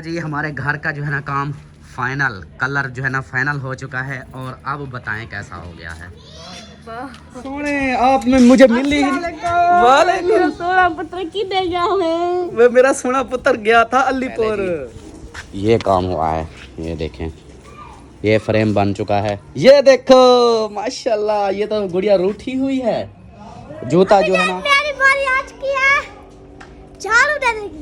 जी हमारे घर का जो है ना काम फाइनल, कलर जो है ना फाइनल हो चुका है और अब बताएं कैसा हो गया है। सोने आप में मुझे मिल ही वालेकुम सोना पुत्र की दे गया हमें। वो मेरा सोना पुत्र गया था अलीपुर। ये काम हुआ है, ये देखें, ये फ्रेम बन चुका है। ये देखो माशाल्लाह, ये तो गुड़िया रूठी हुई है। जूता जो है ना मेरी बारी आज की है, झाड़ू दे देगी।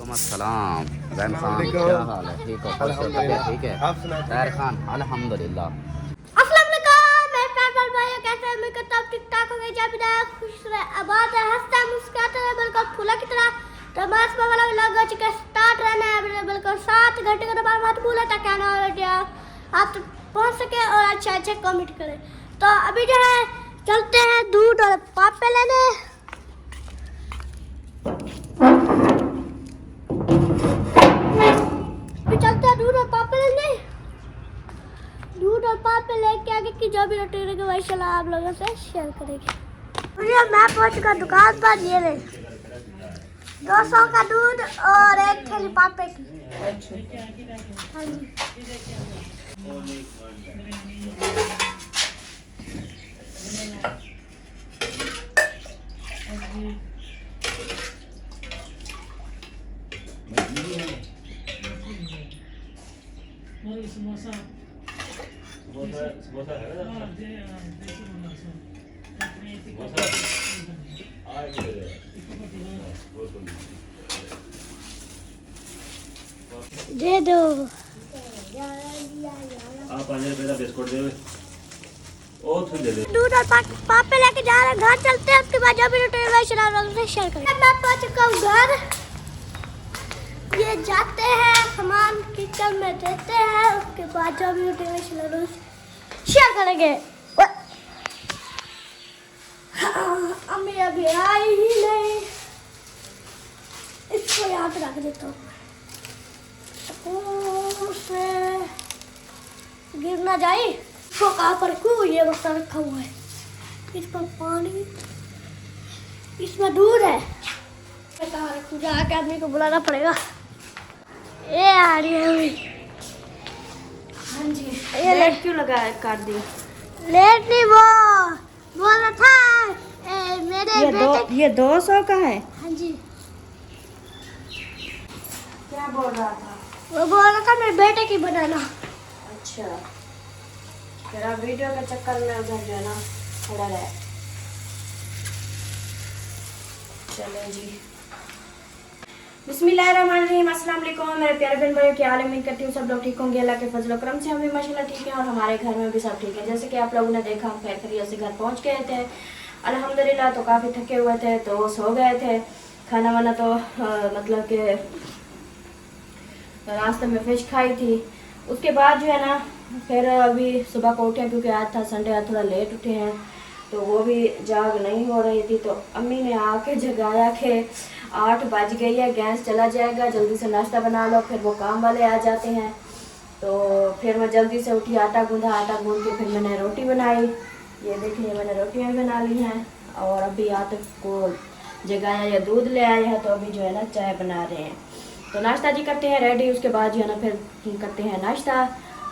अस्सलाम रैन खान, क्या हाल है? ठीक हो? ठीक है रैन खान, अल्हम्दुलिल्लाह। अस्सलाम वालेकुम मेरे प्यारे भाइयों, कैसे हैं? मैं कहता हूं ठीक ठाक हो गए, जब भी खुश रहे, आबाद है, हंसता मुस्कुराता रहे, बिल्कुल फूला की तरह। तो बस वाला व्लॉग हो चुका स्टार्ट रहना है, बिल्कुल 7 घंटे का बाद मत भूले ताकि आना वीडियो आप तक पहुंच सके और अच्छे कमेंट करें। तो अभी जो है चलते हैं दूध और पापे लेने। चलते हैं दूध और पापे लेने। दूध और पापे लेके आगे की जो भी रोटी रहेगी वही सलाह आप लोगों से शेयर करेंगे। भैया मैं पहुंच चुका दुकान पर, ये ले 200 का दूध और 1 थैली पापे की। हाँ जी। दे दो आप 5 रुपए का बिस्कुट दे और फिर दे दे। दूध और पापे लेके जा रहे हैं, घर चलते हैं। उसके बाद जो भी रोटी रहेगी आप लोगों से शेयर करेंगे। मैं पहुंच चुका हूँ घर। ये जाते हैं सामान किचन में देते हैं, उसके बाद जो भी रोटी रहेगी शेयर करेंगे। अम्मी अभी आई ही नहीं, इसको यहाँ पे रख देता हूँ से गिर ना जाए। इसको कहाँ पर रखूँ? ये बक्सा रखा हुआ है, इस पर पानी, इसमें दूध है। कहाँ रखूँ? जाके आदमी को बुलाना पड़ेगा। ये आ रही है अभी। हाँ जी, ये लेट क्यों लगा है? काट दी। लेट नहीं, वो बोल रहा था मेरे बेटे ये 200 का है। हाँ जी, क्या बोल रहा था? वो बोल रहा था मेरे बेटे की बनाना। अच्छा, तेरा वीडियो के चक्कर में उधर जो है ना खड़ा रहे। चलो जी, बिस्मिल्लाहिर्रहमानिर्रहीम। अस्सलाम वालेकुम मेरे प्यारे बहन भाइयों, क्या हाल है? उम्मीद करती हूँ सब लोग ठीक होंगे। अल्लाह के फजल करम से हम भी माशाल्लाह ठीक है और हमारे घर में भी सब ठीक है। जैसे कि आप लोगों ने देखा, हम खैर खैरियत से घर पहुँच गए थे अल्हम्दुलिल्लाह। तो काफ़ी थके हुए थे तो सो गए थे। खाना वाना तो मतलब कि रास्ते में फिश खाई थी। उसके बाद जो है ना फिर अभी सुबह को उठे, क्योंकि आज था संडे, आज थोड़ा लेट उठे हैं तो वो भी जाग नहीं हो रही थी। तो अम्मी ने आके जगाया कि 8 बज गई है, गैस चला जाएगा, जल्दी से नाश्ता बना लो। फिर वो काम वाले आ जाते हैं। तो फिर मैं जल्दी से उठी, आटा गूंदा, आटा गूंद के फिर मैंने रोटी बनाई। ये देखिए मैंने रोटियाँ भी बना ली हैं और अभी आटे को जगाया या दूध ले आए हैं तो अभी जो है ना चाय बना रहे हैं। तो नाश्ता जी करते हैं रेडी, उसके बाद जो है ना फिर करते हैं नाश्ता।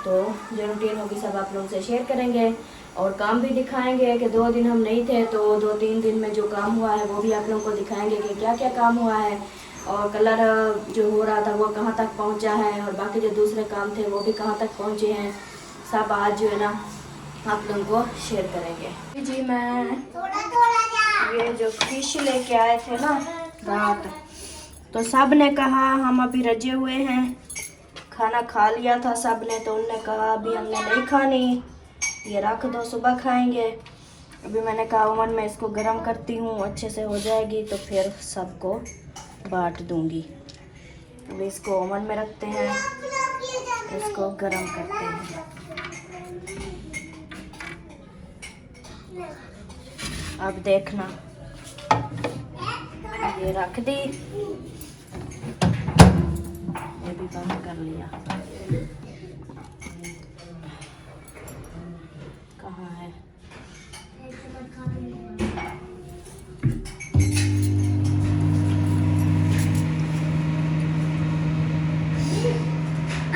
तो जो रूटीन होगी सब आप लोगों से शेयर करेंगे और काम भी दिखाएंगे कि 2 दिन हम नहीं थे तो 2-3 दिन में जो काम हुआ है वो भी आप लोगों को दिखाएंगे कि क्या क्या काम हुआ है और कलर जो हो रहा था वो कहाँ तक पहुँचा है और बाकी जो दूसरे काम थे वो भी कहाँ तक पहुँचे हैं। सब आज जो है ना आप लोगों को शेयर करेंगे। जी मैं ये जो फिश लेके आए थे ना रात, तो सब ने कहा हम अभी रजे हुए हैं, खाना खा लिया था सब ने, तो उनने कहा अभी हमने नहीं खानी, ये रख दो सुबह खाएंगे। अभी मैंने कहा ओवन में इसको गर्म करती हूँ, अच्छे से हो जाएगी तो फिर सबको बांट दूंगी। अभी इसको ओवन में रखते हैं, इसको गर्म करते हैं। अब देखना, ये रख दी, ये भी बंद कर लिया। कहाँ है?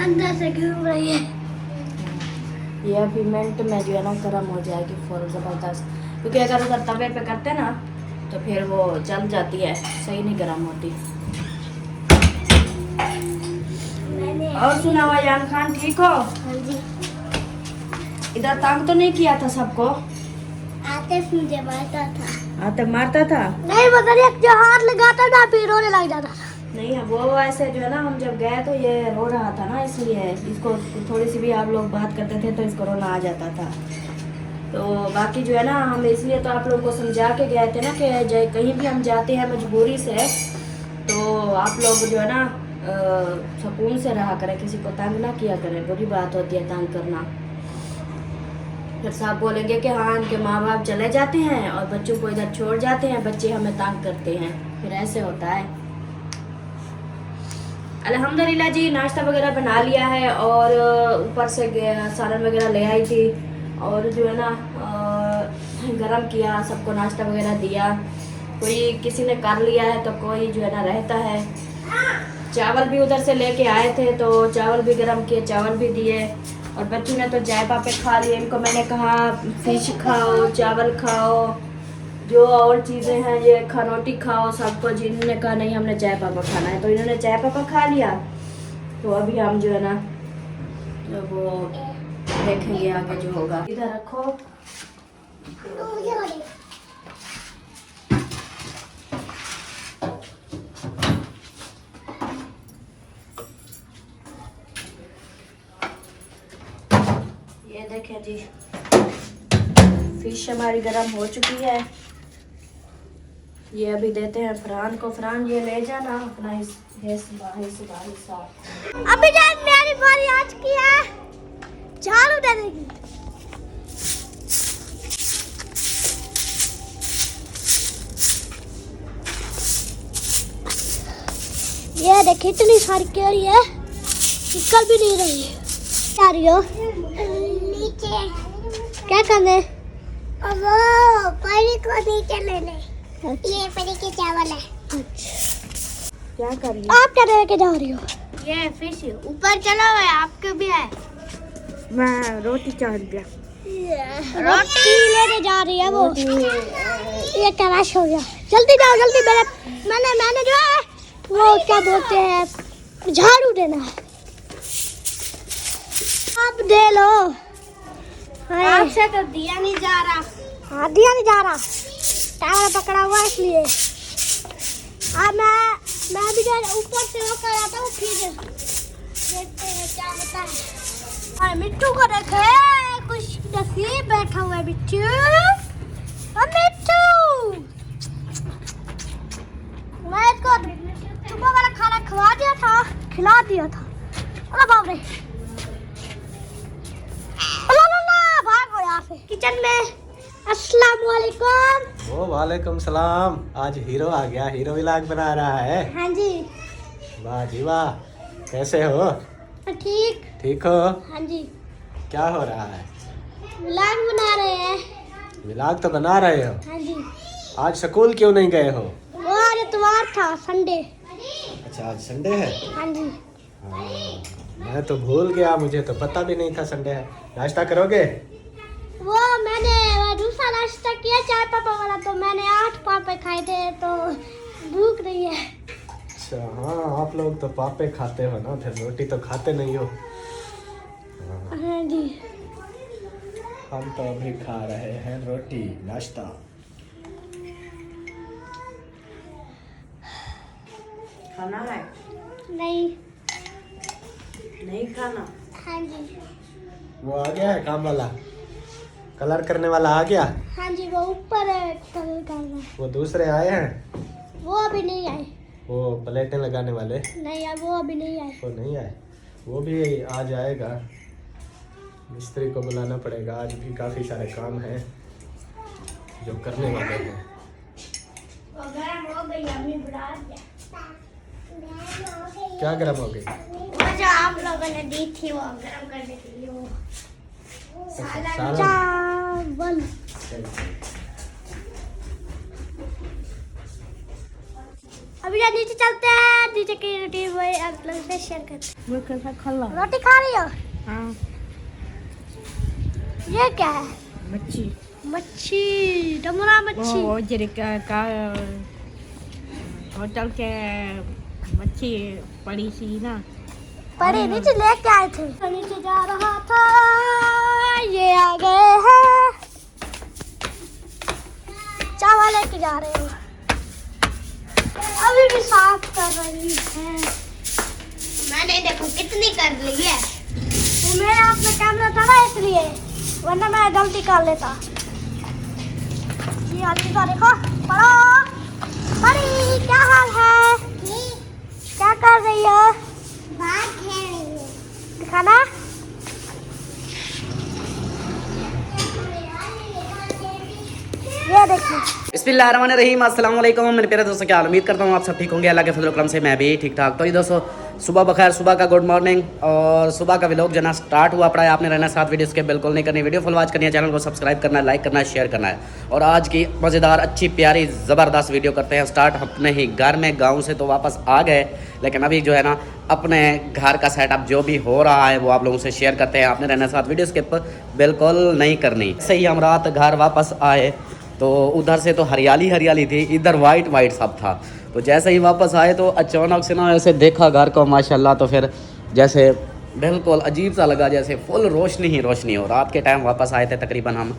अंदर से घूम रही है। ये अभी मिनट में जो है ना गर्म हो जाएगी फौरन ज़बरदस्त, क्योंकि अगर उधर तवे पे करते ना तो फिर वो जल जाती है, सही नहीं गर्म होती। और सुना हुआ यान खान, ठीक हो? हाँ जी। इधर तंग तो नहीं किया था सबको? आतिफ मुझे मारता था। आतिफ मारता था? नहीं मतलब एक जो हाथ लगाता ना फिर रोने लग जाता था। नहीं, वो ऐसे जो है ना, हम जब गए तो ये रो रहा था ना, इसलिए इसको थोड़ी सी भी आप लोग बात करते थे तो इसको रोना आ जाता था। तो बाकी जो है ना, हम इसलिए तो आप लोगों को समझा के गए थे ना कि कहीं भी हम जाते हैं मजबूरी से तो आप लोग जो है ना सुकून से रहा करें, किसी को तंग ना किया करें। बुरी बात होती है तंग करना। फिर साहब बोलेंगे कि हाँ इनके माँ बाप चले जाते हैं और बच्चों को इधर छोड़ जाते हैं, बच्चे हमें तंग करते हैं, फिर ऐसे होता है। अल्हम्दुलिल्लाह जी, नाश्ता वगैरह बना लिया है और ऊपर से सालन वगैरह ले आई थी और जो है ना गरम किया, सबको नाश्ता वगैरह दिया। कोई किसी ने कर लिया है तो कोई जो है ना रहता है। चावल भी उधर से लेके आए थे तो चावल भी गरम किए, चावल भी दिए और बच्चों ने तो चाय पापे खा लिए। इनको मैंने कहा फिश खाओ, चावल खाओ, जो और चीज़ें हैं ये रोटी खाओ सबको। जिन्होंने कहा नहीं हमने चाय पापा खाना है तो इन्होंने चाय पापा खा लिया। तो अभी हम जो है ना वो देखेंगे आगे जो होगा। इधर रखो। ये देखें जी, फिश हमारी गर्म हो चुकी है। ये अभी देते हैं फरहान को। फरहान ये ले जाना अपना हिस्सा। अभी जब मेरी बारी आज की है झाड़ू देने की। ये देखिए इतनी सारी केरी है, निकल भी नहीं रही है। क्या रही हो? नीचे क्या करने? वो परी को नीचे लेने। ये परी के चावल है। अच्छा क्या कर रही आप क्या लेके जा रही हो? ये फिश ऊपर चला हुआ है, आपके भी है। मैं रोटी चाट दिया। रोटी लेने जा रही है वो। ये क्रैश हो गया। जल्दी जाओ जल्दी। मैंने जो है वो क्या बोलते हैं झाड़ू देना है। आप दे लो। आपसे तो दिया नहीं जा रहा। हाँ दिया नहीं जा रहा, टावर पकड़ा हुआ इसलिए। अब मैं भी ऊपर से होकर आता हूँ, फिर देखते हैं क्या होता है। और मिट्टू को देखे, कुछ नसीब बैठा हुआ है मिट्टू। मिट्टू मैं इसको सुबह वाला खाना खिला दिया था। अरे बाप रे, भागो यहाँ से। किचन में अस्सलाम वालेकुम। ओ वालेकुम सलाम। आज हीरो आ गया, हीरो व्लॉग बना रहा है। हाँ जी। वाह जी वाह, कैसे हो? ठीक। ठीक हो? हाँ जी। क्या हो रहा है? व्लॉग बना रहे हैं। व्लॉग तो बना रहे हो? हाँ जी। आज स्कूल क्यों नहीं गए हो? वो आज इतवार था, संडे। अच्छा आज संडे है? हाँ जी। हाँ, मैं तो भूल गया, मुझे तो पता भी नहीं था संडे है। नाश्ता करोगे? वो मैंने दूसरा नाश्ता किया चाय पापा वाला, तो मैंने 8 पापे खाए थे तो भूख नहीं है। अच्छा हाँ, आप लोग तो पापे खाते हो ना, फिर रोटी तो खाते नहीं हो। हाँ जी। हम तो अभी खा रहे हैं रोटी नाश्ता। खाना है? नहीं खाना। हाँ जी। वो आ गया है काम वाला, कलर करने वाला आ गया? हाँ जी, वो ऊपर है कलर करना। वो दूसरे आए हैं? वो अभी नहीं आए। वो प्लेटें लगाने वाले? नहीं यार, वो अभी नहीं आए। वो नहीं आए, वो भी आ जाएगा। मिस्त्री को बुलाना पड़ेगा, आज भी काफ़ी सारे काम हैं जो करने वाले हैं। वो गरम हो गई, अम्मी बुला दिया। क्या गर्म हो गई? वो जो आप लोगों ने दी थी वो गरम करने के लिए, वो सालन। चावल। अभी यहाँ नीचे चलते हैं, नीचे की रोटी वही आप लोग से शेयर करते हैं। रोटी खा रही हो? हाँ। ये क्या है? मच्छी। मच्छी, डमरा मच्छी। वो जरे का होटल के मच्छी पड़ी सी ना, पड़ी नीचे लेके आए थे। नीचे जा रहा था, ये आ गए हैं, चावल लेके जा रहे हो। अभी भी साफ कर रही है। मैंने देखो कितनी कर ली है। वो मेरे हाथ में कैमरा था ना इसलिए, वरना मैं गलती कर लेता। जी अलविदा, देखो पढ़ो। पढ़ी, क्या हाल है? क्या कर रही हो? बात खेल रही हो। दिखाना। ये देखिए। बिस्मिल्लाहिर्रहमानिर्रहीम, अस्सलाम वालेकुम मेरे प्यारे दोस्तों, क्या हाल? उम्मीद करता हूँ आप सब ठीक होंगे। अल्लाह के फजल करम से मैं भी ठीक ठाक। तो ये दोस्तों सुबह बखैर, सुबह का गुड मॉर्निंग। और सुबह का व्लॉग जना स्टार्ट हुआ पड़ा है। आपने रहना साथ वीडियो के बिल्कुल नहीं करनी, वीडियो फुल वॉच करनी है, चैनल को सब्सक्राइब करना है, लाइक करना है, शेयर करना है। और आज की मज़ेदार अच्छी प्यारी ज़बरदस्त वीडियो करते हैं स्टार्ट अपने ही घर में। गाँव से तो वापस आ गए, लेकिन अभी जो है ना अपने घर का सेटअप जो भी हो रहा है वो आप लोगों से शेयर करते हैं। आपने रहना साथ वीडियो स्किप बिल्कुल नहीं करनी। सही हम रात घर वापस आए तो उधर से तो हरियाली हरियाली थी, इधर वाइट वाइट सब था। तो जैसे ही वापस आए तो अचानक से ना ऐसे देखा घर को माशाल्लाह, तो फिर जैसे बिल्कुल अजीब सा लगा, जैसे फुल रोशनी ही रोशनी हो। रात के टाइम वापस आए थे तकरीबन हम,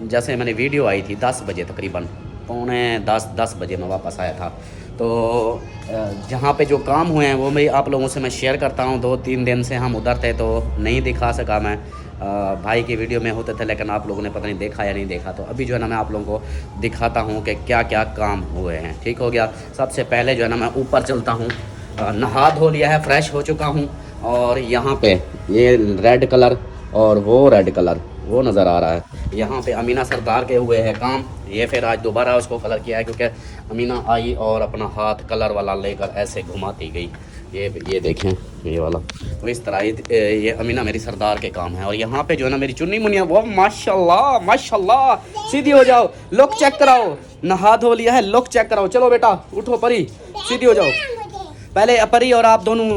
जैसे मैंने वीडियो आई थी 10 बजे, तकरीबन 9:45-10 बजे मैं वापस आया था। तो जहाँ पे जो काम हुए हैं वो मैं आप लोगों से मैं शेयर करता हूँ। 2-3 दिन से हम उधर थे तो नहीं दिखा सका मैं, भाई की वीडियो में होते थे, लेकिन आप लोगों ने पता नहीं देखा या नहीं देखा। तो अभी जो है ना मैं आप लोगों को दिखाता हूँ कि क्या क्या काम हुए हैं। ठीक हो गया। सबसे पहले जो है ना मैं ऊपर चलता हूँ, नहा धो लिया है, फ्रेश हो चुका हूँ। और यहाँ पे ये रेड कलर और वो रेड कलर वो नज़र आ रहा है। यहाँ पे अमीना सरदार के हुए हैं काम। ये फिर आज दोबारा उसको कलर किया है, क्योंकि अमीना आई और अपना हाथ कलर वाला लेकर ऐसे घुमाती गई। ये देखें ये वाला, तो इस तरह ये अमीना मेरी सरदार के काम है। और यहाँ पे जो है ना मेरी चुन्नी मुनिया, वो माशाल्लाह माशाल्लाह, सीधी हो जाओ, लुक चेक कराओ। नहा धो लिया है, लुक चेक कराओ। चलो बेटा उठो, परी सीधी हो जाओ। पहले परी और आप दोनों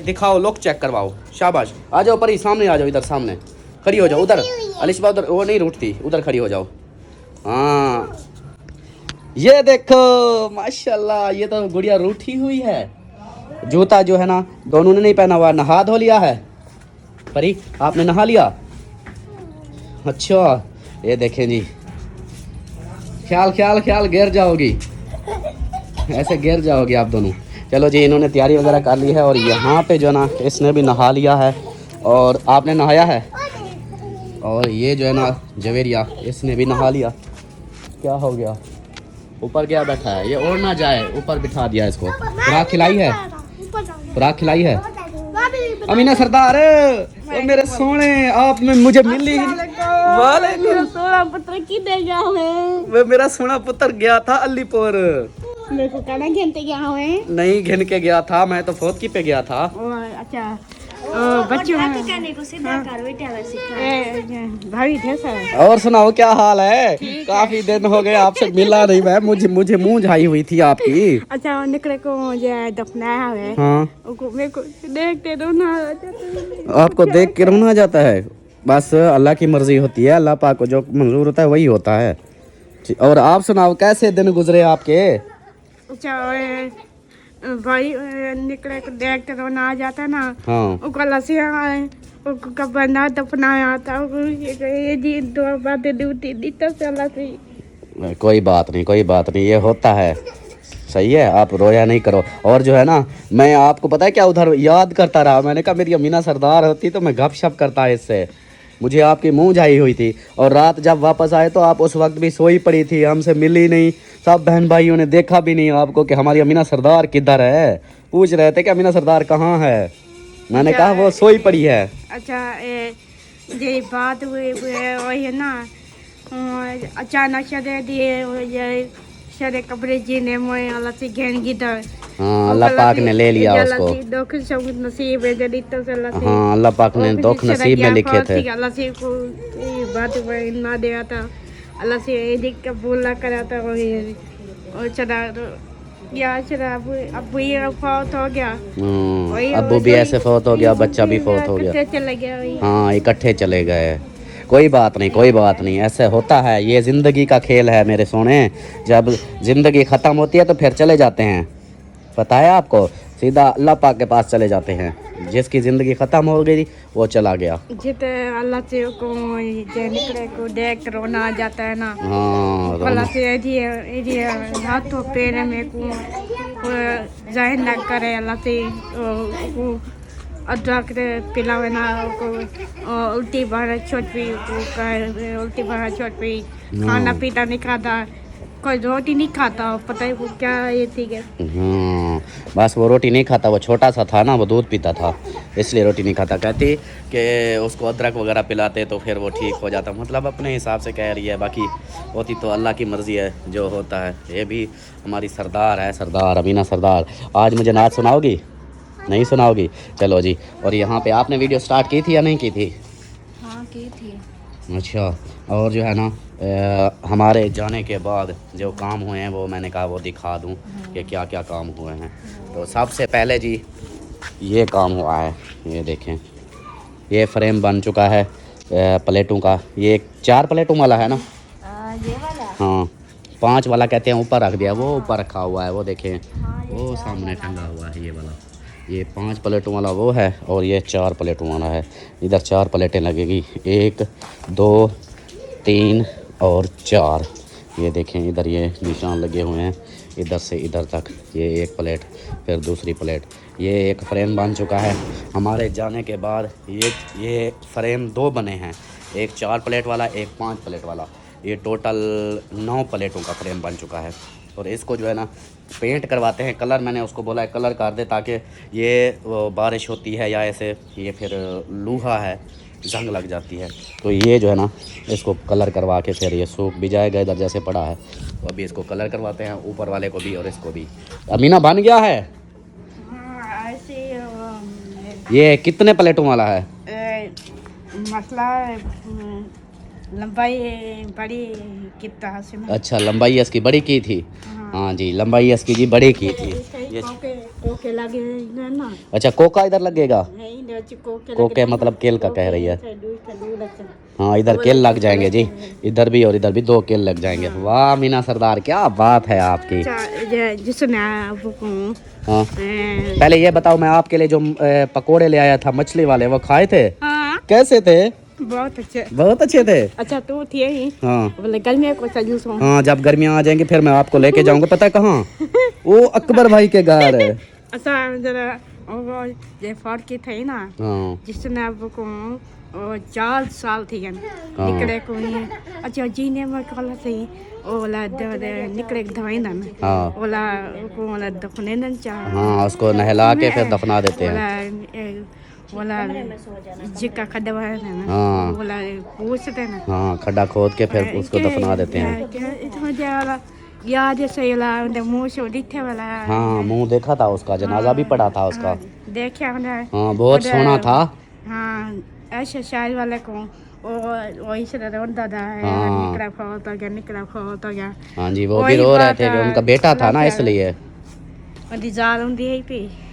दिखाओ, लुक चेक करवाओ। शाबाश, आ जाओ परी, सामने आ जाओ, इधर सामने खड़ी हो जाओ। उधर अलिशबा, उधर वो नहीं रूठती, उधर खड़ी हो जाओ। हाँ ये देखो माशाल्लाह, ये तो गुड़िया रूठी हुई है। जूता जो है ना दोनों ने नहीं पहना हुआ। नहा धो लिया है परी, आपने नहा लिया? अच्छा ये देखें जी, ख्याल ख्याल ख्याल गिर जाओगी, ऐसे गिर जाओगी आप दोनों। चलो जी, इन्होंने तैयारी वगैरह कर ली है। और यहाँ पे जो ना इसने भी नहा लिया है और आपने नहाया है। और ये जो है ना जवेरिया, इसने भी नहा लिया। क्या हो गया? ऊपर क्या बैठा है? ये और ना जाए, ऊपर बिठा दिया इसको। खुराक खिलाई है, खुराक खिलाई है। अमीना सरदार, ओ मेरे सोने, आप में मुझे मिली। वालेकुम सोना पुत्र की दे गया है। वो मेरा सोना पुत्र गया था अलीपुर। मेरे को कहना घंटे गया हुए? नहीं घिन के गया था, मैं तो फोतकी पे गया था। अच्छा बच्चों कहने को सीधा कर भाभी थे सर। और सुनाओ क्या हाल है? काफी दिन हो गए आपसे मिला नहीं मैं, मुझे मुंह झाई हुई थी आपकी। अच्छा निकले को मुझे दफनाया है। हाँ मेरे को देखते रोना आ जाता है। आपको देख के रोना आ जाता है? बस अल्लाह की मर्जी होती है, अल्लाह पाक को जो मंजूर होता है वही होता है। और आप सुनाओ कैसे दिन गुजरे आपके? अच्छा भाई निकले को देखते रोना आ जाता है ना। हाँ उसको लसिया उसको बंदा दफनाया था। ये जी दो बातें ड्यूटी दी तो चला थी। कोई बात नहीं, कोई बात नहीं, ये होता है। सही है, आप रोया नहीं करो। और जो है ना मैं आपको पता है क्या उधर याद करता रहा, मैंने कहा मेरी अमीना सरदार होती तो मैं गपशप करता इससे। मुझे आपकी मुंह झाई हुई थी। और रात जब वापस आए तो आप उस वक्त भी सोई पड़ी थी, हमसे मिली नहीं। सब बहन भाइयों ने देखा भी नहीं आपको कि हमारी अमीना सरदार किधर है। पूछ रहे थे कि अमीना सरदार कहाँ है। मैंने कहा वो सोई पड़ी है। अच्छा ये बात हुई वही है ना, अचानक से दिए सारे कपड़े जीने में अल्लाह से घेन गिदर। हाँ अल्लाह पाक ने ले लिया उसको। दुख सब नसीब है जड़ी तो अल्लाह से। हाँ अल्लाह पाक ने दुख नसीब में लिखे थे। अल्लाह से को बात ना दिया था, अल्लाह से ये कबूल ना करा था। और चला या शराब अब ये फौत हो गया अब्बू भी ऐसे फौत हो गया, बच्चा भी फौत हो गया। इकट्ठे चले गए वही। हाँ इकट्ठे चले गए। कोई बात नहीं, कोई बात नहीं, ऐसे होता है, ये ज़िंदगी का खेल है मेरे सोने। जब ज़िंदगी ख़त्म होती है तो फिर चले जाते हैं, पता है आपको, सीधा अल्लाह पाक के पास चले जाते हैं। जिसकी ज़िंदगी ख़त्म हो गई वो चला गया। जिते अल्लाह से को जे निकले को देख रोना आ जाता है ना। हाँ अल्लाह से ये हाथों पैर में को जाहिर ना करे अल्लाह से को अदरक पिलावे ना को उल्टी बाहर छोड़ पी को उल्टी बाहर छोड़ पी खाना पीना नहीं खाता, कोई रोटी नहीं खाता, पता है वो क्या ये थी क्या। बस वो रोटी नहीं खाता, वो छोटा सा था ना, वो दूध पीता था इसलिए रोटी नहीं खाता। कहती कि उसको अदरक वगैरह पिलाते तो फिर वो ठीक हो जाता, मतलब अपने हिसाब से कह रही है, बाकी होती तो अल्लाह की मर्ज़ी है जो होता है। ये भी हमारी सरदार है, सरदार अमीना सरदार। आज मुझे नाच सुनाओगी? नहीं सुनाओगी? चलो जी। और यहाँ पे आपने वीडियो स्टार्ट की थी या नहीं की थी? हाँ की थी। अच्छा, और जो है ना हमारे जाने के बाद जो काम हुए हैं वो मैंने कहा वो दिखा दूं कि क्या क्या काम हुए हैं। तो सबसे पहले जी ये काम हुआ है, ये देखें, ये फ्रेम बन चुका है प्लेटों का। ये 4 प्लेटों वाला है ना? ये वाला? हाँ 5 वाला कहते हैं, ऊपर रख दिया, वो ऊपर रखा हुआ है, वो देखें वो सामने टंगा हुआ है ये वाला। ये 5 प्लेटों वाला वो है और ये 4 प्लेटों वाला है। इधर 4 प्लेटें लगेगी, 1 2 3 और 4। ये देखें इधर ये निशान लगे हुए हैं, इधर से इधर तक। ये 1 प्लेट, फिर दूसरी प्लेट। ये एक फ्रेम बन चुका है। हमारे जाने के बाद ये फ्रेम 2 बने हैं, एक 4 प्लेट वाला, एक 5 प्लेट वाला। ये टोटल 9 प्लेटों का फ्रेम बन चुका है। और इसको जो है ना पेंट करवाते हैं, कलर मैंने उसको बोला है कलर कर दे, ताकि ये बारिश होती है या ऐसे ये फिर लूहा है, जंग लग जाती है, तो ये जो है ना इसको कलर करवा के फिर ये सूख भी जाएगा इधर जैसे पड़ा है। तो अभी इसको कलर करवाते हैं, ऊपर वाले को भी और इसको भी। अमीना बन गया है? ऐसे ये कितने प्लेटों वाला है? मसला लंबाई बड़ी कितना से। अच्छा, लंबाई इसकी बड़ी की थी। हाँ जी, लंबाई इसकी जी बड़ी की थी। ये कोके लगे ना। अच्छा, कोका इधर लगेगा? कोके कोके मतलब केल का कह रही है। हाँ इधर केल लग जाएंगे जी, इधर भी और इधर भी 2 केल लग जाएंगे। वाह मीना सरदार, क्या बात है आपकी। जिसने हाँ पहले ये बताओ, मैं आपके लिए जो पकोड़े ले आया था मछली वाले, वो खाए थे? हाँ कैसे थे? बहुत अच्छे, बहुत अच्छे थे। अच्छा तो थे ही। हाँ बोले गर्मियों को सजूस हो। हाँ, जब गर्मियाँ आ जाएंगी फिर मैं आपको लेके जाऊंगा, पता है कहाँ? वो अकबर भाई के घर। अच्छा जरा वो ये फॉर्ट की थी ना, हाँ जिसने आपको 4 साल थी निकले को नहीं। अच्छा जीने में कल से ओला निकले दवाई ना, हाँ ओला को ओला दफने न चाह। हाँ, उसको नहला के फिर दफना देते हैं। बोला जिका खड्डा है ना, हाँ बोला पूछते ना। हाँ, खड्डा खोद के फिर उसको दफना देते हैं। याद से मुँह से दिखे वाला। हाँ मुंह देखा था उसका, जनाजा भी पड़ा था उसका। देखे हमने। हाँ बहुत सोना था। हाँ ऐसे शायद वाले को वही से दादा है, हाँ। निकला फौत हो गया, निकला फौत हो गया। हाँ जी, वो भी रो रहे थे कि उनका बेटा था ना, इसलिए।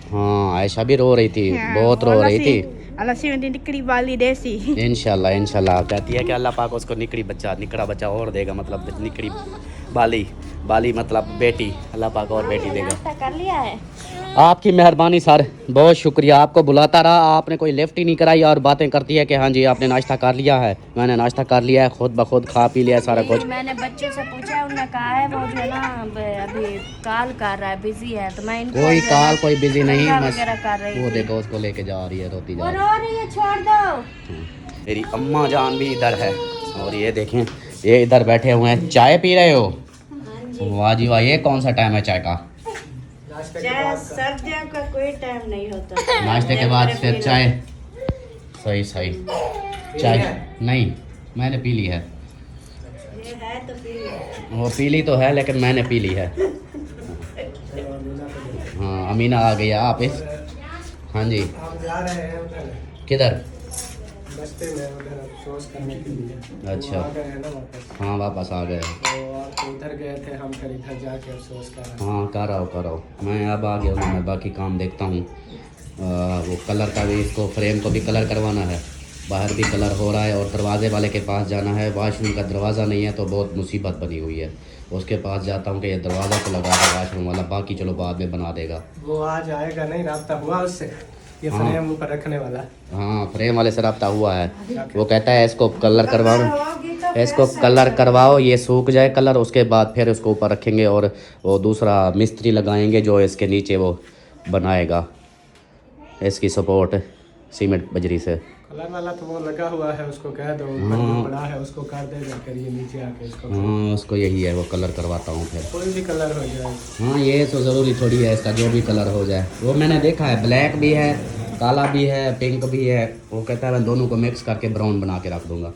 हाँ आयशा भी रो रही थी, बहुत रो रही थी। अल्लाह से निकली बाली देसी। इंशाल्लाह इंशाल्लाह, कहती है कि अल्लाह पाक उसको निकड़ा बच्चा और देगा, मतलब निकड़ी बाली मतलब बेटी, अल्लाह पाक और बेटी देगा। नाश्ता कर लिया है? आपकी मेहरबानी सर, बहुत शुक्रिया। आपको बुलाता रहा, आपने कोई लिफ्ट ही नहीं कराई और बातें करती है कि हाँ जी आपने नाश्ता कर लिया है। मैंने नाश्ता कर लिया है, खुद ब खुद खा पी लिया सारा कुछ। मैंने बच्चे से पूछा, उन्होंने कहा है वो जो है ना अभी कॉल कर रहा है, बिजी है, तो मैं इनको कोई कॉल कोई बिजी नहीं, वगैरह कर रही वो देखो उसको लेके जा रही है, रोती जा वो रही रो रही है, छोड़ दो। है। मेरी अम्मा जान भी इधर है और ये देखें ये इधर बैठे हुए हैं, चाय पी रहे हो? वाह जी वाह, ये कौन सा टाइम है चाय का? सर्दियों का कोई टाइम नहीं होता। नाश्ते के बाद फिर चाय? सही सही। चाय नहीं, मैंने पी ली है। वो पी ली तो है लेकिन मैंने पी ली है। हाँ अमीना आ गई आप इस। हाँ जी, किधर? रास्ते में उधर अफसोस करने के लिए। अच्छा। वो आ गए हैं ना वापस। हाँ वापस आ गए। तो आप उधर गए थे, हम फिर इधर जाके अफसोस कर रहे हैं। हाँ कर रहा हूँ मैं, अब आ गया हूँ मैं, बाकी काम देखता हूँ। वो कलर का भी, इसको फ्रेम को भी कलर करवाना है, बाहर भी कलर हो रहा है, और दरवाजे वाले के पास जाना है। वॉशरूम का दरवाज़ा नहीं है तो बहुत मुसीबत बनी हुई है, उसके पास जाता हूँ कि ये दरवाज़ा तो लगा दे वॉशरूम वाला, बाकी चलो बाद में बना देगा। वो आज आएगा नहीं, राब्ता हुआ उससे? ये हाँ। फ्रेम ऊपर रखने वाला। हाँ फ्रेम वाले से रब्ता हुआ है, वो कहता है इसको कलर करवाओ, इसको कलर करवाओ, ये सूख जाए कलर, उसके बाद फिर उसको ऊपर रखेंगे और वो दूसरा मिस्त्री लगाएंगे जो इसके नीचे वो बनाएगा इसकी सपोर्ट सीमेंट बजरी से। कलर वाला तो वो लगा हुआ है, उसको कह दो ऊपर जो बड़ा है उसको कर दे, जाकर ये नीचे आके इसको हाँ उसको यही है, वो कलर करवाता हूँ फिर। कोई भी कलर हो जाए। हाँ ये तो ज़रूरी थोड़ी है, इसका जो भी कलर हो जाए। वो मैंने देखा है ब्लैक भी है, काला भी है, पिंक भी है, वो कहता है मैं दोनों को मिक्स करके ब्राउन बना के रख दूंगा।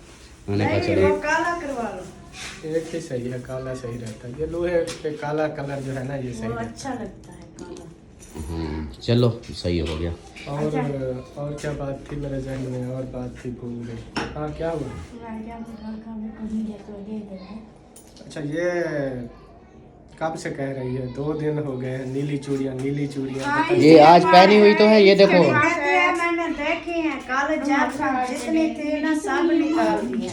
मैंने कहा चलो काला करवा लो। एक ही सही है, काला सही रहता है। ये लोहे पे काला कलर जो है ना ये सही रहता अच्छा लगता है काला। चलो सही हो गया। है। और क्या बात थी मेरे जहन में, और बात थी भूल गई। हाँ क्या हुआ? अच्छा ये कब से कह रही है? 2 दिन हो गए हैं। नीली चूड़ियाँ, नीली चूड़ियाँ। ये आज पहनी हुई तो है, ये देखो। मैंने देखी है, काले जाफर जितनी थी ना सब निकाल दिए,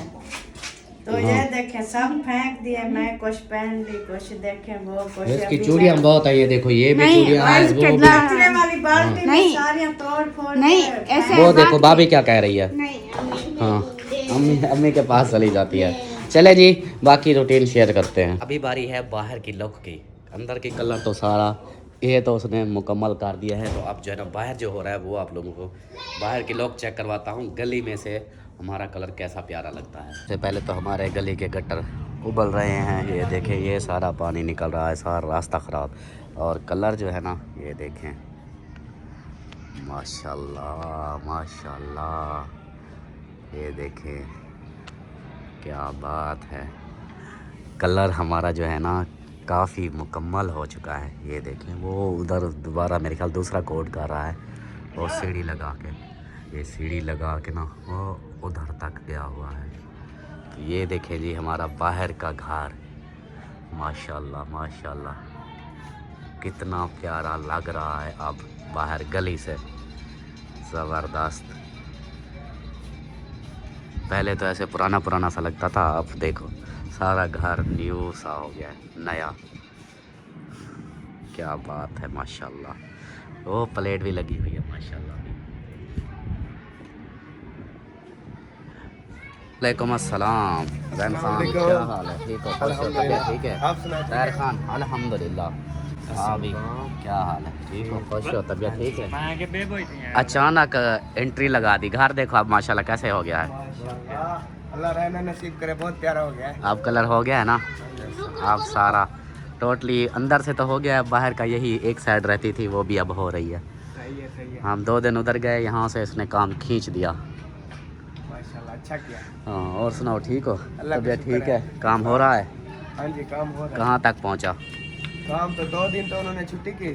तो ये देखे सब फेंक दिए। मैं कुछ पहन ली, कुछ देखे वो, कुछ इसकी चूड़ियाँ बहुत है, ये देखो ये भी चूड़ियाँ हैं, वो भी। पिछले वाली बाल्टी में सारियां तोड़ फोड़ नहीं, के ऐसे वो देखो भाभी क्या कह रही है। हाँ अम्मी के पास चली जाती है। चले जी बाकी रूटीन शेयर करते हैं। अभी बारी है बाहर की लुक की। अंदर की कलर तो सारा ये तो उसने मुकम्मल कर दिया है, तो अब जो है ना बाहर जो हो रहा है वो आप लोगों को बाहर की लुक चेक करवाता हूँ, गली में से हमारा कलर कैसा प्यारा लगता है। सबसे पहले तो हमारे गली के गटर उबल रहे हैं, ये देखें, ये सारा पानी निकल रहा है, सारा रास्ता ख़राब, और कलर जो है ना ये देखें, माशाल्लाह माशाल्लाह, ये देखें क्या बात है। कलर हमारा जो है ना काफ़ी मुकम्मल हो चुका है। ये देखें वो उधर दोबारा मेरे ख्याल दूसरा कोड कर रहा है, वो सीढ़ी लगा के, ये सीढ़ी लगा के ना वो उधर तक गया हुआ है। तो ये देखें जी हमारा बाहर का घर, माशाल्लाह माशाल्लाह कितना प्यारा लग रहा है अब बाहर गली से, ज़बरदस्त। पहले तो ऐसे पुराना पुराना सा लगता था, अब देखो सारा घर न्यू सा हो गया है, नया। क्या बात है माशाल्लाह। वो प्लेट भी लगी हुई है माशाल्लाह। वालेकुम अस्सलाम। रैन खान क्या हाल है? ठीक हो? तबीयत ठीक है? आप सुनाइए। रैन खान अल्हम्दुलिल्लाह। हाँ भी क्या हाल है? ठीक हो? खुश हो? तबीयत ठीक है? अचानक एंट्री लगा दी, घर देखो अब माशाल्लाह कैसे हो गया है। अल्लाह रहना नसीब करे, बहुत प्यारा हो गया है। अब कलर हो गया है ना, अब सारा टोटली अंदर से तो हो गया है, बाहर का यही एक साइड रहती थी वो भी अब हो रही है। सही है सही है, हम 2 दिन उधर गए, यहाँ से इसने काम खींच दिया। माशाल्लाह अच्छा किया। हाँ और सुनाओ ठीक हो? अल्लाह का तबीयत शुक्र ठीक है? काम हो रहा है? हाँ जी काम हो रहा है। कहाँ तक पहुँचा? काम तो 2 दिन तो उन्होंने छुट्टी की,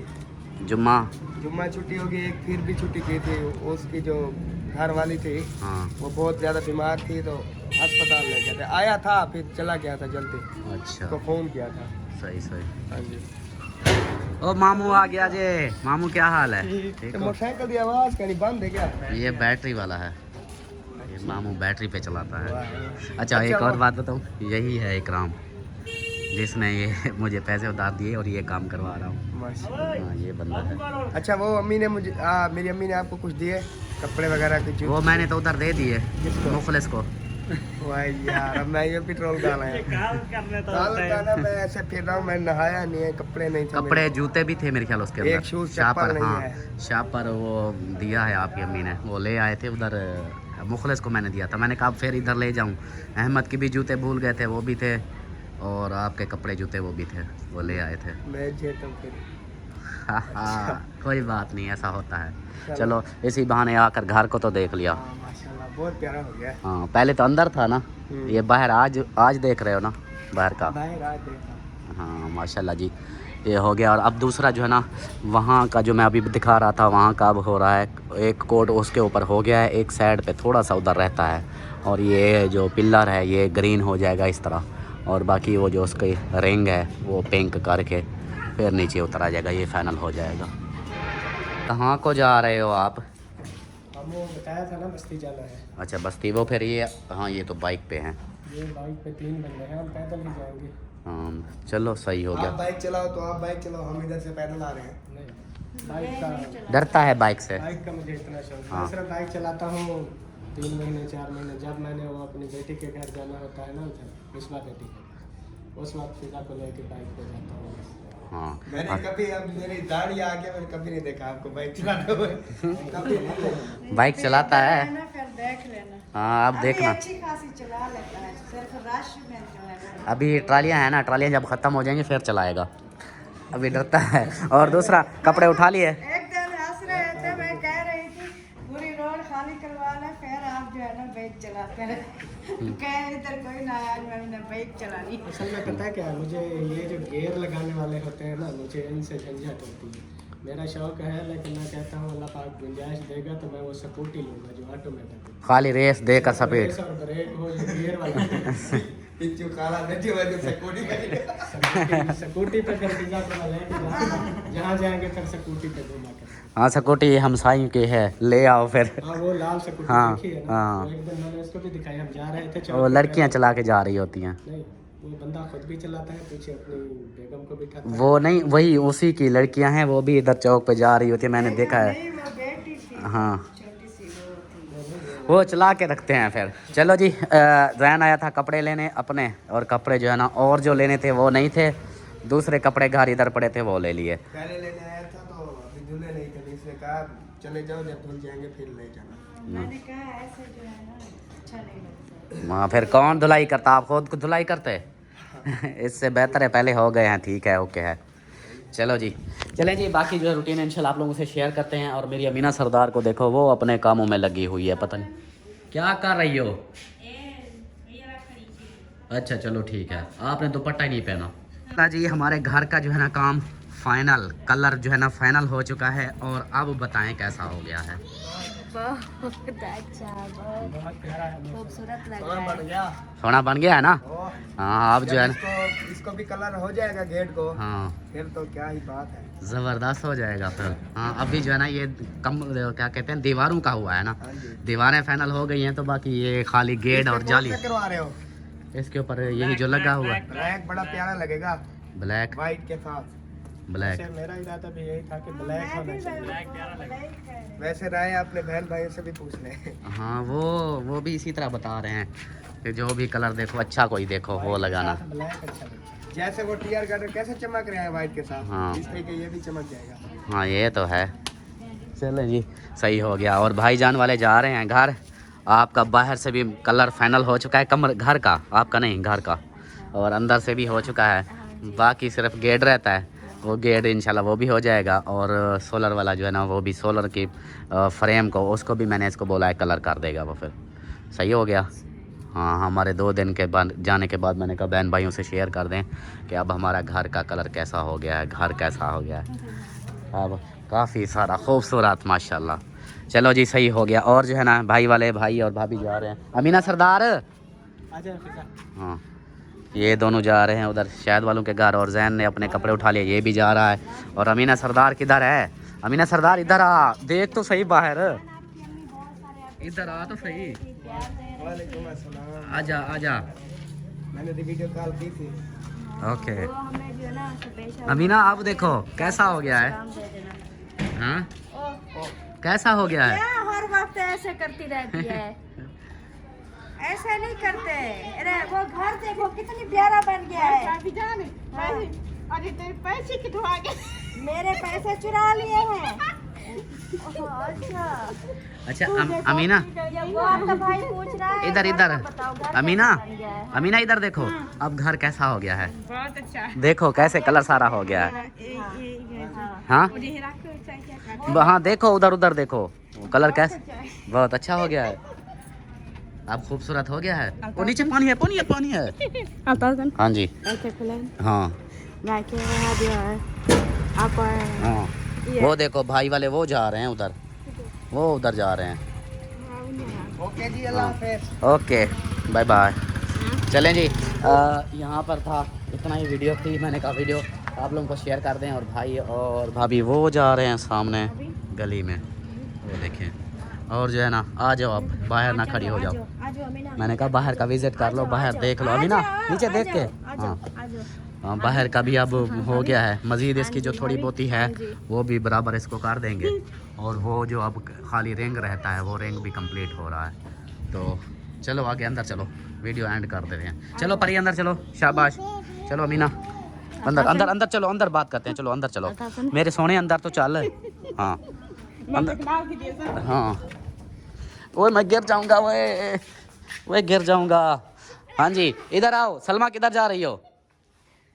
जुम्मा? जुम्मा छुट्टी होगी, एक फिर भी छुट्टी की थी। उसकी जो घर वाली थी हाँ वो बहुत ज़्यादा बीमार थी तो अस्पताल ले गए थे। आया था फिर चला गया था जल्दी, अच्छा उसको फ़ोन किया था। सही सही। हाँ जी। ओ मामू आ गया जे। मामू क्या हाल है? ठीक हो? मोटरसाइकिल की आवाज़ कहीं बंद है क्या? ये बैटरी वाला है, ये मामू बैटरी पे चलाता है। अच्छा एक और बात बताऊँ, यही है इकराम जिसने ये मुझे पैसे उधार दिए और ये काम करवा रहा हूँ। माशाल्लाह। हाँ ये बंदा है। अच्छा वो अम्मी ने मुझे मेरी अम्मी ने आपको कुछ दिए कपड़े वगैरह कुछ? वो मैंने तो उधर दे दिए मुखलिस को। वाह यार अब मैं ये पेट्रोल डाला है। काल मैं ऐसे फिर रहा हूँ, मैं नहाया नहीं है, कपड़े नहीं थे। कपड़े जूते भी थे मेरे ख्याल उसके एक अंदर। शूज शापर, चप्पल नहीं हाँ है। शापर वो दिया है आपकी अम्मी ने, वो ले आए थे उधर। मुखलिस को मैंने दिया था, मैंने कहा फिर इधर ले जाऊँ। अहमद की भी जूते भूल गए थे, वो भी थे, और आपके कपड़े जूते वो भी थे, वो ले आए थे। मैं जेता हूँ फिर। हाँ कोई बात नहीं, ऐसा होता है। चलो इसी बहाने आकर घर को तो देख लिया। हाँ, माशाल्लाह बहुत प्यारा हो गया। हाँ पहले तो अंदर था ना, ये बाहर आज देख रहे हो ना बाहर का। बाहर आज देखा। हाँ माशाल्लाह जी। ये हो गया। और अब दूसरा जो है ना, वहाँ का जो मैं अभी दिखा रहा था, वहाँ का अब हो रहा है। एक कोट उसके ऊपर हो गया है, एक साइड पे थोड़ा सा उधर रहता है, और ये जो पिलर है ये ग्रीन हो जाएगा इस तरह, और बाकी वो जो उसकी रिंग है वो पिंक करके फिर नीचे उतर आ जाएगा, ये फाइनल हो जाएगा। कहाँ को जा रहे हो आप? हमने बताया था ना बस्ती जाना है। अच्छा बस्ती, वो फिर ये, हाँ ये तो बाइक पे हैं। ये बाइक पे 3 बंदे हैं, हम पैदल ही जाएंगे। हाँ चलो सही हो आप गया। बाइक चलाओ तो आप बाइक चलाओ, हम इधर से पैदल आ रहे हैं। नहीं, बाइक का डरता है बाइक से? बाइक का मुझे इतना शौक है। हाँ। मैं सिर्फ बाइक चलाता हूँ 3 महीने 4 महीने, जब मैंने वो अपनी बेटी के घर जाना होता है ना, उधर विश्वा बेटी के, उस वक्त फिजा को लेके बाइक पे जाता हूँ। हाँ मैंने कभी, अब मेरी दाढ़ी आ गया, मैंने कभी नहीं देखा आपको बाइक चलाते हुए। कभी नहीं। बाइक चलाता है। ना फिर देख लेना। हाँ आप अभी देखना, अच्छी खासी चला लेता है, सिर्फ रश में जो है ना। अभी ट्रालियाँ हैं ना, ट्रालियाँ जब ख़त्म हो जाएंगी फिर चलाएगा, अभी डरता है। और दूसरा, कपड़े उठा लिए? एक दिन हंस रहे थे, मैं कह रही थी पूरी रोड खाली करवा ले, फिर आप जो है ना बाइक चलाते हैं। कह इधर कोई ना आया, मैंने बाइक चलानी। असल में पता है क्या है, मुझे ये जो गेयर लगाने वाले होते हैं ना, मुझे इनसे झंझट होती है। मेरा शौक है, लेकिन मैं कहता हूँ अल्लाह पाक गुंजाइश देगा तो मैं वो स्कूटी लूँगा जो ऑटोमेटिक हो। खाली रेस देकर सपेट। रेस और ब्रेक हो, जो गियर वाला पिच्चू काला बेटी वाली स्कूटी पे। स्कूटी पे कर पिज़्ज़ा को लेके जाऊंगा, जहाँ जाएंगे फिर स्कूटी पे घुमा कर। हाँ स्कूटी हमसाई की है, ले आओ फिर। हाँ वो लाल स्कूटी हाँ, देखी है ना, हाँ। वो एक दिन मैंने उसको भी दिखाई, हम जा रहे थे चौक वो पे, लड़कियां चला के जा रही होती हैं। नहीं वो बंदा खुद भी चलाता है, पीछे अपनी बेगम को बिठाता है। वो नहीं, वही उसी की लड़कियां हैं, वो भी इधर चौक पे जा रही होती है, मैंने देखा है। नहीं, वो बेटी थी, हाँ छोटी सी वो थी। वो चला के रखते हैं फिर। चलो जी, जैन आया था कपड़े लेने अपने, और कपड़े जो है ना और जो लेने थे वो नहीं थे, दूसरे कपड़े घर इधर पड़े थे वो ले लिए। पहले लेने आया था तो अभी धुले नहीं थे, इसने कहा चले जाओ, जब धुल जाएंगे फिर ले जाना। मैंने कहा ऐसे जो है ना अच्छा नहीं लगता। वहाँ फिर कौन धुलाई करता? आप खुद को धुलाई करते? इससे बेहतर है पहले हो गए हैं, ठीक है, ओके है। चलो जी, चलें जी, बाकी जो है रूटीन इंशाल्लाह आप लोगों से शेयर करते हैं। और मेरी अमीना सरदार को देखो, वो अपने कामों में लगी हुई है, पता नहीं क्या कर रही हो। अच्छा चलो ठीक है, आपने दुपट्टा ही नहीं पहना। जी हमारे घर का जो है ना काम फाइनल, कलर जो है ना फाइनल हो चुका है, और अब बताएं कैसा हो गया है। बहुत अच्छा, बहुत प्यारा है, खूबसूरत लग सोना रहा बन है। गया। सोना बन गया है ना? ओ, हाँ अब जो है ना, इसको भी कलर हो जाएगा गेट को, हाँ फिर तो क्या ही बात है। ज़बरदस्त हो जाएगा फिर। हाँ अभी जो है ना ये कम, क्या कहते हैं, दीवारों का हुआ है ना, हाँ जी। दीवारें फाइनल हो गई हैं, तो बाकी ये खाली गेट और जाली, कौन सा करवा रहे हो? इसके ऊपर यही जो लगा हुआ है, ब्लैक बड़ा प्यारा लगेगा ब्लैक, व्हाइट के साथ। ब्लैक। वैसे मेरा इरादा भी यही था कि ब्लैक होना चाहिए। वैसे राय अपने बहन भाइयों से भी पूछ लें। हाँ वो भी इसी तरह बता रहे हैं कि जो भी कलर देखो अच्छा कोई देखो वो लगाना। ब्लैक अच्छा लगता है। जैसे वो टीयर गार्डर कैसे चमक रहे हैं व्हाइट के साथ, हाँ। इस तरीके ये भी चमक जाएगा। हाँ ये तो है। चलो जी सही हो गया। और भाईजान वाले जा रहे हैं घर। आपका बाहर से भी कलर फाइनल हो चुका है, कमर घर का, आपका नहीं घर का, और अंदर से भी हो चुका है, बाकी सिर्फ गेट रहता है, वो गेट इंशाल्लाह वो भी हो जाएगा। और सोलर वाला जो है ना, वो भी सोलर की फ्रेम को, उसको भी मैंने इसको बोला है कलर कर देगा वो, फिर सही हो गया। हाँ हमारे 2 दिन के बाद जाने के बाद मैंने कहा बहन भाइयों से शेयर कर दें कि अब हमारा घर का कलर कैसा हो गया है, घर कैसा हो गया है, अब काफ़ी सारा खूबसूरत माशाल्लाह। चलो जी सही हो गया। और जो है ना भाई वाले भाई और भाभी जा रहे हैं, अमीना सरदार, आजा फिजा। हाँ ये दोनों जा रहे हैं उधर शायद वालों के घर, और जैन ने अपने कपड़े उठा लिए, ये भी जा रहा है। और अमीना सरदार किधर है? अमीना सरदार इधर आ, देख तो सही बाहर, इधर आ तो सही, वालेकुम अस्सलाम। आजा आजा। मैंने तो वीडियो कॉल की थी। ओके वो हमें जो है ना स्पेशल अमीना, अब देखो कैसा हो गया है। काम दे देना। हाँ कैसा हो गया है? क्या हर वक्त ऐसे करती रहती है? ऐसे नहीं करते। अरे वो घर देखो कितनी प्यारा बन गया है। हाँ। अरे तेरे पैसे किधर आ गए? मेरे पैसे चुरा लिए हैं। अच्छा अमीना जब वो आपका भाई पूछ रहा है इधर घर इधर, का बताओ, घर अमीना कैसा बन गया है? अमीना इधर देखो, अब घर कैसा हो गया है, बहुत अच्छा। देखो कैसे कलर सारा हो गया है। हाँ हाँ देखो उधर उधर देखो कलर कैसे, बहुत अच्छा हो गया है, अब खूबसूरत हो गया है। वो नीचे पानी है, पानी है, पानी है। हाँ जी हाँ Like up हाँ वो देखो भाई वाले वो जा रहे हैं उधर, वो उधर जा रहे हैं। ओके जी, अल्लाह हाफिज़। Okay bye bye. चलें जी, यहाँ पर था, इतना ही वीडियो थी, मैंने कहा वीडियो आप लोगों को शेयर कर दें। और भाई और भाभी वो जा रहे हैं सामने गली में, वो देखें। और जो है ना, आ जाओ आप, बाहर ना खड़ी हो जाओ। मैंने कहा बाहर का विज़िट कर लो, बाहर देख लो अभी ना, नीचे देख के। हाँ हाँ, बाहर का भी अब हो गया है, मज़ीद इसकी जो थोड़ी बहुत ही है वो भी बराबर इसको कर देंगे। और वो जो अब खाली रिंग रहता है वो रिंग भी कंप्लीट हो रहा है। तो चलो आगे अंदर चलो, वीडियो एंड कर दे रहे हैं। चलो परी अंदर चलो, शाबाश। चलो अमीना अंदर अंदर अंदर चलो, अंदर बात करते हैं। चलो अंदर चलो मेरे सोने, अंदर तो चल। हाँ अंदर, हाँ ओए मैं गिर जाऊंगा, ओए गिर जाऊंगा। हाँ जी इधर आओ। सलमा किधर जा रही हो?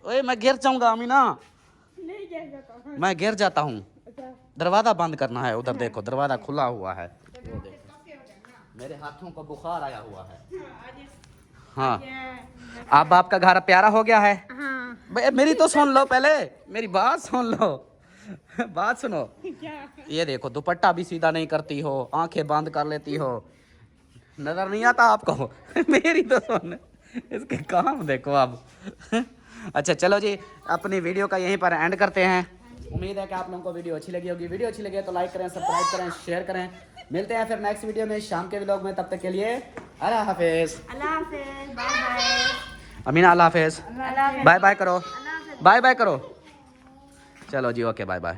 ओए मैं गिर जाऊंगा अमीना, मैं गिर जाता हूँ। दरवाज़ा बंद करना है, उधर देखो दरवाज़ा खुला हुआ है, वो देखो मेरे हाथों को बुखार आया हुआ है। हाँ अब आपका घर प्यारा हो गया है। हाँ। मेरी तो सुन लो पहले, मेरी बात सुन लो, बात सुनो। ये देखो दुपट्टा भी सीधा नहीं करती हो, आंखें बंद कर लेती हो, नजर नहीं आता आपको? मेरी तो सुन, इसके काम देखो आप। अच्छा चलो जी, अपनी वीडियो का यहीं पर एंड करते हैं। उम्मीद है कि आप लोगों को वीडियो अच्छी लगी होगी। वीडियो अच्छी लगी तो लाइक करें, सब्सक्राइब करें, शेयर करें। मिलते हैं फिर नेक्स्ट वीडियो में शाम के व्लॉग में, तब तक के लिए अल्लाह हाफिज़। अल्लाह हाफिज़, बाय बाय। अमीना अल्लाह हाफिज़, बाय बाय करो, बाय बाय करो। चलो जी ओके बाय बाय।